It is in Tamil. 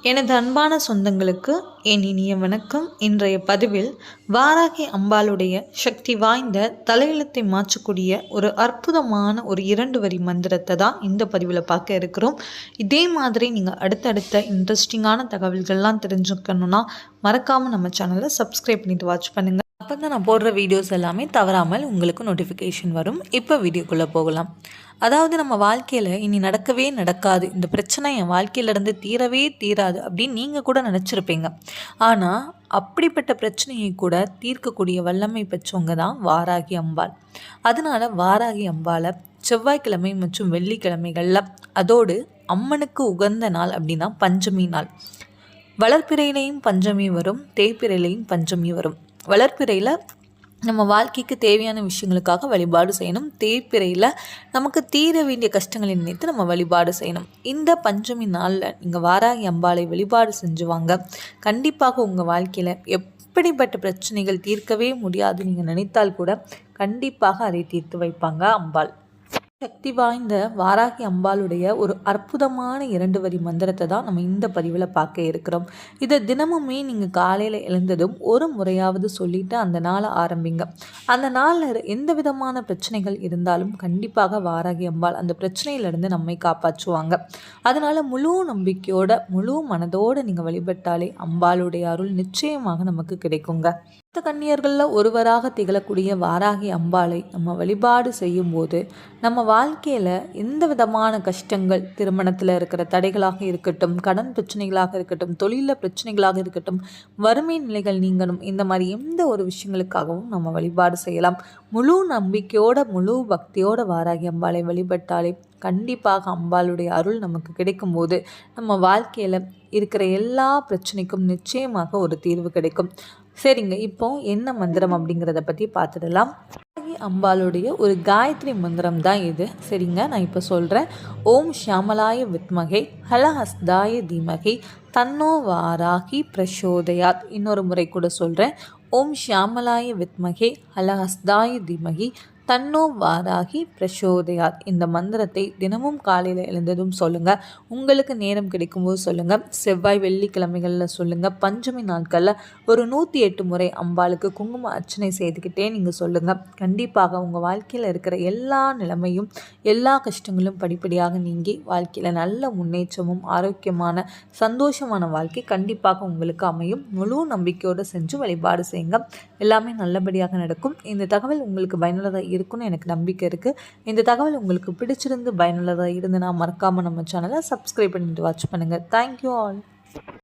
எனது அன்பான சொந்தங்களுக்கு என் இனிய வணக்கம். இன்றைய பதிவில் வாராகி அம்பாளுடைய சக்தி வாய்ந்த தலையெழுத்தை மாற்றக்கூடிய ஒரு அற்புதமான ஒரு 2 வரி மந்திரத்தை தான் இந்த பதிவில் பார்க்க இருக்கிறோம். இதே மாதிரி நீங்கள் அடுத்தடுத்த இன்ட்ரெஸ்டிங்கான தகவல்கள்லாம் தெரிஞ்சுக்கணுன்னா மறக்காமல் நம்ம சேனலை சப்ஸ்கிரைப் பண்ணிட்டு வாட்ச் பண்ணுங்கள். அப்போ தான் நான் போடுற வீடியோஸ் எல்லாமே தவறாமல் உங்களுக்கு நோட்டிஃபிகேஷன் வரும். இப்போ வீடியோக்குள்ளே போகலாம். அதாவது நம்ம வாழ்க்கையில் இனி நடக்கவே நடக்காது, இந்த பிரச்சனை என் வாழ்க்கையிலேருந்து தீரவே தீராது அப்படின்னு நீங்கள் கூட நினச்சிருப்பீங்க. ஆனால் அப்படிப்பட்ட பிரச்சனையை கூட தீர்க்கக்கூடிய வல்லமை பெற்றவங்க தான் வாராகி அம்பாள். அதனால் வாராகி அம்பாளை செவ்வாய்க்கிழமை மற்றும் வெள்ளிக்கிழமைகளில், அதோடு அம்மனுக்கு உகந்த நாள் அப்படின்னா பஞ்சமி நாள். வளர்ப்பிறையிலையும் பஞ்சமி வரும், தேய்ப்பிறையிலையும் பஞ்சமி வரும். வளர்ப்பிறையில் நம்ம வாழ்க்கைக்கு தேவையான விஷயங்களுக்காக வழிபாடு செய்யணும். தேய்ப்பிறையில் நமக்கு தீர வேண்டிய கஷ்டங்களை நினைத்து நம்ம வழிபாடு செய்யணும். இந்த பஞ்சமி நாளில் நீங்கள் வாராகி அம்பாளை வழிபாடு செஞ்சுவாங்க. கண்டிப்பாக உங்கள் வாழ்க்கையில் எப்படிப்பட்ட பிரச்சனைகள் தீர்க்கவே முடியாது நீங்கள் நினைத்தால் கூட கண்டிப்பாக அதை தீர்த்து வைப்பாங்க அம்பாள். சக்தி வாய்ந்த வாராகி அம்பாளுடைய ஒரு அற்புதமான 2 வரி மந்திரத்தை தான் நம்ம இந்த பதிவில் பார்க்க இருக்கிறோம். இதை தினமுமே நீங்கள் காலையில் எழுந்ததும் ஒரு முறையாவது சொல்லிவிட்டு அந்த நாளை ஆரம்பிங்க. அந்த நாளில் எந்த விதமான பிரச்சனைகள் இருந்தாலும் கண்டிப்பாக வாராகி அம்பாள் அந்த பிரச்சனையிலிருந்து நம்மை காப்பாற்றுவாங்க. அதனால் முழு நம்பிக்கையோட முழு மனதோடு நீங்கள் வழிபட்டாலே அம்பாளுடைய அருள் நிச்சயமாக நமக்கு கிடைக்குங்க. கன்னியர்களில் ஒருவராக திகழக்கூடிய வாராகி அம்பாளை நம்ம வழிபாடு செய்யும் போது நம்ம வாழ்க்கையில் எந்த விதமான கஷ்டங்கள், திருமணத்தில் இருக்கிற தடைகளாக இருக்கட்டும், கடன் பிரச்சனைகளாக இருக்கட்டும், தொழிலில் பிரச்சனைகளாக இருக்கட்டும், வறுமை நிலைகள் நீங்கணும், இந்த மாதிரி எந்த ஒரு விஷயங்களுக்காகவும் நம்ம வழிபாடு செய்யலாம். முழு நம்பிக்கையோட முழு பக்தியோட வாராகி அம்பாளை வழிபட்டாலே கண்டிப்பாக அம்பாளுடைய அருள் நமக்கு கிடைக்கும் போது நம்ம வாழ்க்கையில் இருக்கிற எல்லா பிரச்சனைக்கும் நிச்சயமாக ஒரு தீர்வு கிடைக்கும். சரிங்க, இப்போ என்ன மந்திரம் அப்படிங்கிறத பற்றி பார்த்துடலாம். அம்பாளுடைய ஒரு காயத்ரி மந்திரம் தான் இது. சரிங்க, நான் இப்போ சொல்கிறேன். ஓம் ஷியாமலாய வித்மகே ஹலஹஸ்தாய தீமகே தன்னோ வாராகி பிரசோதயாத். இன்னொரு முறை கூட சொல்கிறேன். ஓம் ஷியாமலாய வித்மகே ஹலஹஸ்தாய தீமகி தன்னோ வாராகி பிரசோதயாத். இந்த மந்திரத்தை தினமும் காலையில் எழுந்ததும் சொல்லுங்கள். உங்களுக்கு நேரம் கிடைக்கும்போது சொல்லுங்கள். செவ்வாய் வெள்ளிக்கிழமைகளில் சொல்லுங்கள். பஞ்சமி நாட்களில் ஒரு 108 முறை அம்பாளுக்கு குங்கும அர்ச்சனை செய்துக்கிட்டே நீங்கள் சொல்லுங்கள். கண்டிப்பாக உங்கள் வாழ்க்கையில் இருக்கிற எல்லா நிலைமையும் எல்லா கஷ்டங்களும் படிப்படியாக நீங்கி வாழ்க்கையில் நல்ல முன்னேற்றமும் ஆரோக்கியமான சந்தோஷமான வாழ்க்கை கண்டிப்பாக உங்களுக்கு அமையும். முழு நம்பிக்கையோடு செஞ்சு வழிபாடு செய்யுங்க. எல்லாமே நல்லபடியாக நடக்கும். இந்த தகவல் உங்களுக்கு பயனுள்ளதாக இருக்குன்னு எனக்கு நம்பிக்கை இருக்குது. இந்த தகவல் உங்களுக்கு பிடிச்சிருந்து பயனுள்ளதாக இருந்துன்னா மறக்காமல் நம்ம சேனலை சப்ஸ்கிரைப் பண்ணிட்டு வாட்ச் பண்ணுங்கள். Thank you all.